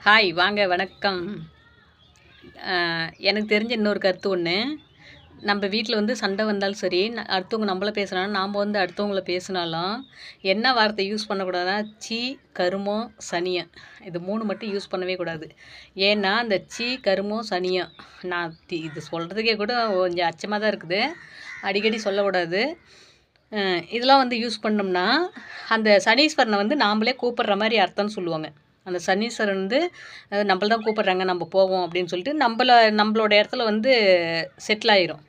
Hi வாங்க வணக்கம். எனக்கு தெரிஞ்ச இன்னொரு கருத்து ஒன்று. நம்ம வீட்டில் வந்து சண்டை வந்தாலும் சரி, அடுத்தவங்க நம்மள பேசுனாலும், நாம் வந்து அடுத்தவங்கள பேசினாலும் என்ன வார்த்தை யூஸ் பண்ணக்கூடாதுன்னா, சீ, கருமம், சனியம். இது 3 மட்டும் யூஸ் பண்ணவே கூடாது. ஏன்னா அந்த சீ, கருமம், சனியம் நான் இது சொல்கிறதுக்கே கூட கொஞ்சம் அச்சமாக தான் இருக்குது. அடிக்கடி சொல்லக்கூடாது. இதெல்லாம் வந்து யூஸ் பண்ணோம்னா, அந்த சனீஸ்வரனை வந்து நாமளே கூப்பிடுற மாதிரி அர்த்தம்னு சொல்லுவாங்க. அந்த சனீஸ்வரன் வந்து நம்மள தான் கூப்பிடுறாங்க, நம்ம போவோம் அப்படின்னு சொல்லிட்டு நம்மளோட இடத்துல வந்து செட்டில் ஆயிரும்.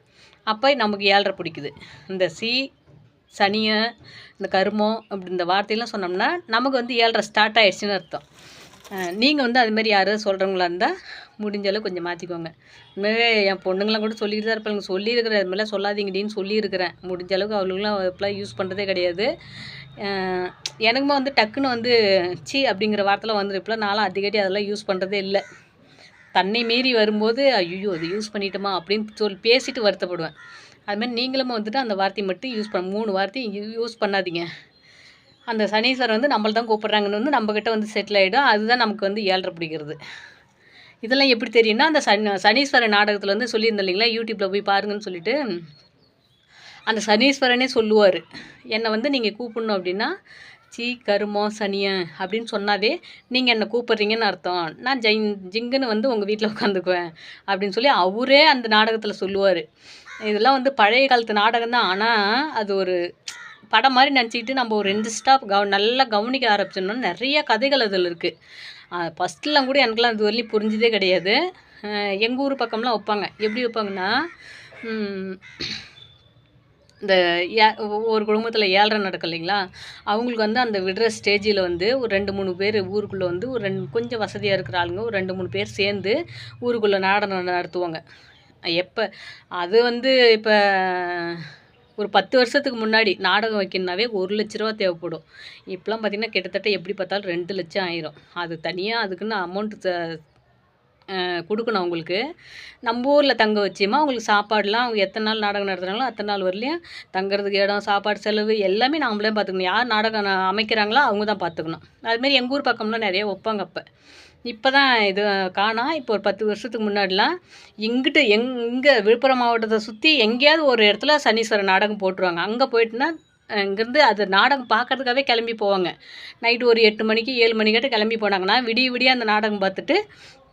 அப்போ நமக்கு 7:30 பிடிக்குது. இந்த சனிய, இந்த கருமம் அப்படி இந்த வார்த்தையெல்லாம் சொன்னோம்னா நமக்கு வந்து 7:30 ஸ்டார்ட் ஆயிடுச்சுன்னு அர்த்தம். நீங்கள் வந்து அதுமாதிரி யாராவது சொல்கிறவங்களா இருந்தால் முடிஞ்சளவு கொஞ்சம் மாற்றிக்கோங்க. உண்மையாகவே என் பொண்ணுங்களாம் கூட சொல்லிட்டு தான் இருப்பாங்க. சொல்லியிருக்கிறேன், இது மாதிரிலாம் சொல்லாதீங்கடின்னு சொல்லியிருக்கிறேன். முடிஞ்ச அளவுக்கு அவளுக்குலாம் இப்போலாம் யூஸ் பண்ணுறதே கிடையாது. எனக்குமே வந்து டக்குன்னு வந்து சீ அப்படிங்கிற வார்த்தைலாம் வந்துடும். இப்போலாம் நான்லாம் அடிக்கடி அதெல்லாம் யூஸ் பண்ணுறதே இல்லை. தன்னை மீறி வரும்போது ஐயோ அது யூஸ் பண்ணிட்டோமா அப்படின்னு பேசிட்டு வருத்தப்படுவேன். அதுமாதிரி நீங்களும் வந்துட்டு அந்த வார்த்தையை மட்டும் யூஸ் 3 வார்த்தையும் யூஸ் பண்ணாதீங்க. அந்த சனீஸ்வரன் வந்து நம்மள தான் கூப்பிட்றாங்கன்னு வந்து நம்மக்கிட்ட வந்து செட்டில் ஆகிடும். அதுதான் நமக்கு வந்து 7:30 பிடிக்கிறது. இதெல்லாம் எப்படி தெரியும்னா, அந்த சனீஸ்வரன் நாடகத்தில் வந்து சொல்லியிருந்தேன் இல்லைங்களா, யூடியூப்பில் போய் பாருங்கன்னு சொல்லிட்டு, அந்த சனீஸ்வரனே சொல்லுவார், என்னை வந்து நீங்கள் கூப்பிடணும் அப்படின்னா சீ, கருமம், சனியன் அப்படின்னு சொன்னாவே நீங்கள் என்னை கூப்பிட்றீங்கன்னு அர்த்தம். நான் ஜிங்குன்னு வந்து உங்கள் வீட்டில் உட்காந்துக்குவேன் அப்படின்னு சொல்லி அவரே அந்த நாடகத்தில் சொல்லுவார். இதெல்லாம் வந்து பழைய காலத்து நாடகம் தான். ஆனால் அது ஒரு படம் மாதிரி நினச்சிக்கிட்டு நம்ம ஒரு இன்ட்ரெஸ்ட்டாக நல்லா கவனிக்க ஆரம்பிச்சோம்னா நிறைய கதைகள் அதில் இருக்குது. ஃபஸ்ட்டுலாம் கூட எனக்குலாம் இது வரலையும் புரிஞ்சதே கிடையாது. எங்கள் ஊர் பக்கம்லாம் வைப்பாங்க. எப்படி வைப்பாங்கன்னா, இந்த ஒரு குடும்பத்தில் 7:30 நடக்கும் இல்லைங்களா, அவங்களுக்கு வந்து அந்த விடுற ஸ்டேஜில் வந்து ஒரு 2-3 பேர் ஊருக்குள்ளே வந்து ஒரு கொஞ்சம் வசதியாக இருக்கிற ஆளுங்க ஒரு 2-3 பேர் சேர்ந்து ஊருக்குள்ளே நாடகம் நடத்துவாங்க. எப்போ அது வந்து இப்போ ஒரு 10 வருஷத்துக்கு முன்னாடி நாடகம் வைக்கணுன்னாவே ரூ. 1,00,000 தேவைப்படும். இப்போலாம் பார்த்திங்கன்னா கிட்டத்தட்ட எப்படி பார்த்தாலும் 2,00,000 ஆயிரும். அது தனியாக அதுக்குன்னு அமௌண்ட்டு கொடுக்கணும் அவங்களுக்கு. நம்ம ஊரில் தங்க வச்சோமா அவங்களுக்கு சாப்பாடுலாம் அவங்க எத்தனை நாள் நாடகம் நடத்துகிறாங்களோ அத்தனை நாள் வரலையும் தங்குறதுக்கு இடம், சாப்பாடு செலவு எல்லாமே நாமளே பார்த்துக்கணும். யார் நாடகம் அமைக்கிறாங்களோ அவங்க தான் பார்த்துக்கணும். அதுமாரி எங்கள் ஊர் பக்கம்லாம் நிறைய வைப்பாங்க. இப்போ தான் இது காணோம். இப்போ ஒரு 10 வருஷத்துக்கு முன்னாடிலாம் இங்கிட்டு இங்கே விழுப்புரம் மாவட்டத்தை சுற்றி எங்கேயாவது ஒரு இடத்துல சனீஸ்வரன் நாடகம் போட்டுருவாங்க. அங்கே போயிட்டுனா இங்கேருந்து அது நாடகம் பார்க்குறதுக்காகவே கிளம்பி போவாங்க. நைட்டு ஒரு 8 மணிக்கு 7 மணிக்கிட்ட கிளம்பி போனாங்கன்னா விடிய அந்த நாடகம் பார்த்துட்டு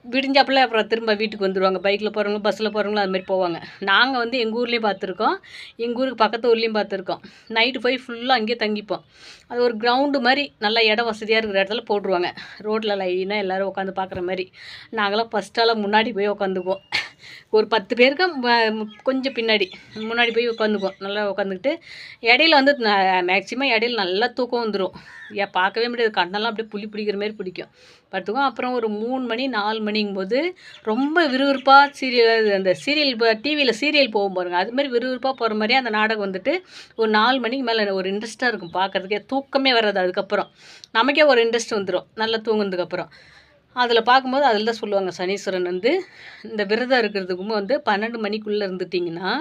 விடிஞ்சாப்புல அப்புறம் திரும்ப வீட்டுக்கு வந்துடுவாங்க. பைக்கில் போகிறவங்க, பஸ்ஸில் போகிறவங்களும் அதுமாரி போவாங்க. நாங்கள் வந்து எங்கள் ஊர்லேயும் பார்த்துருக்கோம், எங்கள் ஊருக்கு பக்கத்து ஊர்லேயும் பார்த்துருக்கோம். நைட்டு போய் ஃபுல்லாக அங்கேயே தங்கிப்போம். அது ஒரு கிரவுண்டு மாதிரி நல்லா இடம் வசதியாக இருக்கிற இடத்துல போட்டுருவாங்க. ரோட்டில் லைனாக எல்லோரும் உட்காந்து பார்க்குற மாதிரி. நாங்களாம் ஃபஸ்ட்டாலாம் முன்னாடி போய் உட்காந்துக்குவோம். ஒரு 10 பேருக்கு கொஞ்சம் முன்னாடி போய் உட்காந்துக்குவோம். நல்லா உட்காந்துக்கிட்டு இடையில வந்து மேக்ஸிமம் இடையில நல்லா தூக்கம் வந்துடும். பார்க்கவே முடியாது. கண்ணெல்லாம் அப்படியே புளி பிடிக்கிற மாதிரி பிடிக்கும். படுத்துக்குவோம். அப்புறம் ஒரு 3 மணி 4 மணிங்கும்போது ரொம்ப விறுவிறுப்பாக அந்த சீரியல் டிவியில் சீரியல் போகும் பாருங்கள், அதுமாதிரி விறுவிறுப்பாக போகிற மாதிரியே அந்த நாடகம் வந்துட்டு ஒரு 4 மணிக்கு மேலே ஒரு இன்ட்ரெஸ்ட்டாக இருக்கும் பார்க்குறதுக்கே. தூக்கமே வராது. அதுக்கப்புறம் நமக்கே ஒரு இன்ட்ரெஸ்ட் வந்துடும் நல்லா தூங்குனதுக்கப்புறம். அதில் பார்க்கும்போது அதில் தான் சொல்லுவாங்க, சனீஸ்வரன் வந்து இந்த விரதம் இருக்கிறதுக்கும் வந்து 12 மணிக்குள்ளே இருந்துட்டிங்கன்னா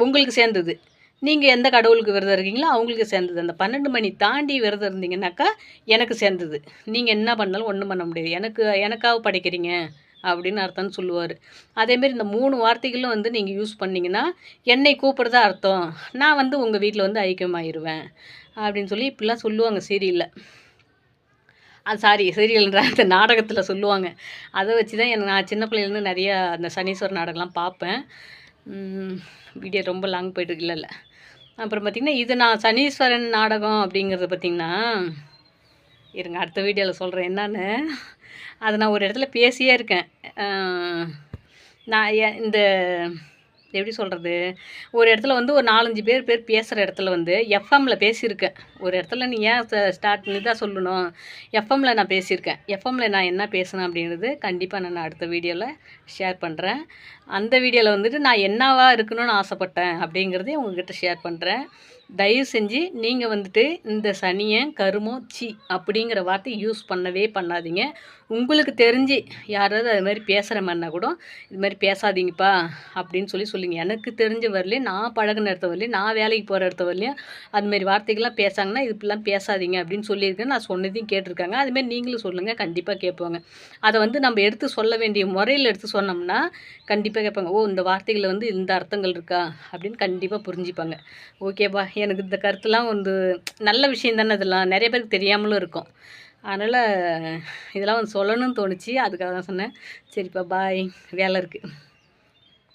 உங்களுக்கு சேர்ந்தது. நீங்கள் எந்த கடவுளுக்கு விரதம் இருக்கீங்களோ அவங்களுக்கு சேர்ந்தது. அந்த 12 மணி தாண்டி விரதம் இருந்தீங்கன்னாக்கா எனக்கு சேர்ந்தது. நீங்கள் என்ன பண்ணாலும் ஒன்றும் பண்ண முடியாது. எனக்காக படைக்கிறீங்க அப்படின்னு அர்த்தம்னு சொல்லுவார். அதேமாரி இந்த 3 வார்த்தைகளும் வந்து நீங்கள் யூஸ் பண்ணிங்கன்னா என்னை கூப்பிட்றதா அர்த்தம். நான் வந்து உங்கள் வீட்டில் வந்து ஐக்கியமாயிருவேன் அப்படின்னு சொல்லி இப்படிலாம் சொல்லுவாங்க சீரியலில். சீரியல்ன்ற அந்த நாடகத்தில் சொல்லுவாங்க. அதை வச்சு தான் நான் சின்ன பிள்ளையிலேருந்து நிறையா அந்த சனீஸ்வரன் நாடகம்லாம் பார்ப்பேன். வீடியோ ரொம்ப லாங் போய்ட்டு இல்லை. அப்புறம் பார்த்திங்கன்னா இது நான் சனீஸ்வரன் நாடகம் அப்படிங்கிறது பார்த்திங்கன்னா இருங்க அடுத்த வீடியோவில் சொல்கிறேன் என்னான்னு. அதை நான் ஒரு இடத்துல பேசியே இருக்கேன். நான் இந்த எப்படி சொல்கிறது, ஒரு இடத்துல வந்து ஒரு 4-5 பேர் பேசுகிற இடத்துல வந்து எஃப்எம்மில் பேசியிருக்கேன். ஒரு இடத்துல நீ ஏன் ஸ்டார்ட் பண்ணி தான் சொல்லணும், எஃப்எம்மில் நான் பேசியிருக்கேன். எஃப்எம்மில் நான் என்ன பேசினேன் அப்படின்றது கண்டிப்பாக நான் அடுத்த வீடியோவில் ஷேர் பண்ணுறேன். அந்த வீடியோவில் வந்துட்டு நான் என்னவாக இருக்கணும்னு ஆசைப்பட்டேன் அப்படிங்கிறதையும் உங்கள்கிட்ட ஷேர் பண்ணுறேன். தயவு செஞ்சு நீங்கள் வந்துட்டு இந்த சனியன் கருமம் சி அப்படிங்கிற வார்த்தையை யூஸ் பண்ணவே பண்ணாதீங்க. உங்களுக்கு தெரிஞ்சு யாராவது அது மாதிரி பேசுகிற மாதிரினா கூட இது மாதிரி பேசாதீங்கப்பா அப்படின்னு சொல்லுங்க. எனக்கு தெரிஞ்ச வரலையும், நான் பழகின இடத்த வரலையும், நான் வேலைக்கு போகிற இடத்த வரலையும் அதுமாரி வார்த்தைகள்லாம் பேசாங்கன்னா இது இப்படிலாம் பேசாதீங்க அப்படின்னு சொல்லியிருக்கேன். நான் சொன்னதையும் கேட்டிருக்காங்க. அதுமாரி நீங்களும் சொல்லுங்கள், கண்டிப்பாக கேட்பாங்க. அதை வந்து நம்ம எடுத்து சொல்ல வேண்டிய முறையில் எடுத்து சொன்னோம்னா கண்டிப்பாக கேட்பாங்க. ஓ, இந்த வார்த்தைகளில் வந்து இந்த அர்த்தங்கள் இருக்கா அப்படின்னு கண்டிப்பாக புரிஞ்சுப்பாங்க. ஓகேப்பா, எனக்கு இந்த கருத்துலாம் வந்து நல்ல விஷயம் தானே, இதெல்லாம் நிறைய பேருக்கு தெரியாமலும் இருக்கும். அதனால் இதெல்லாம் வந்து சொல்லணும்னு தோணுச்சு, அதுக்காக தான் சொன்னேன். சரிப்பா, பாய், வேலை இருக்குது.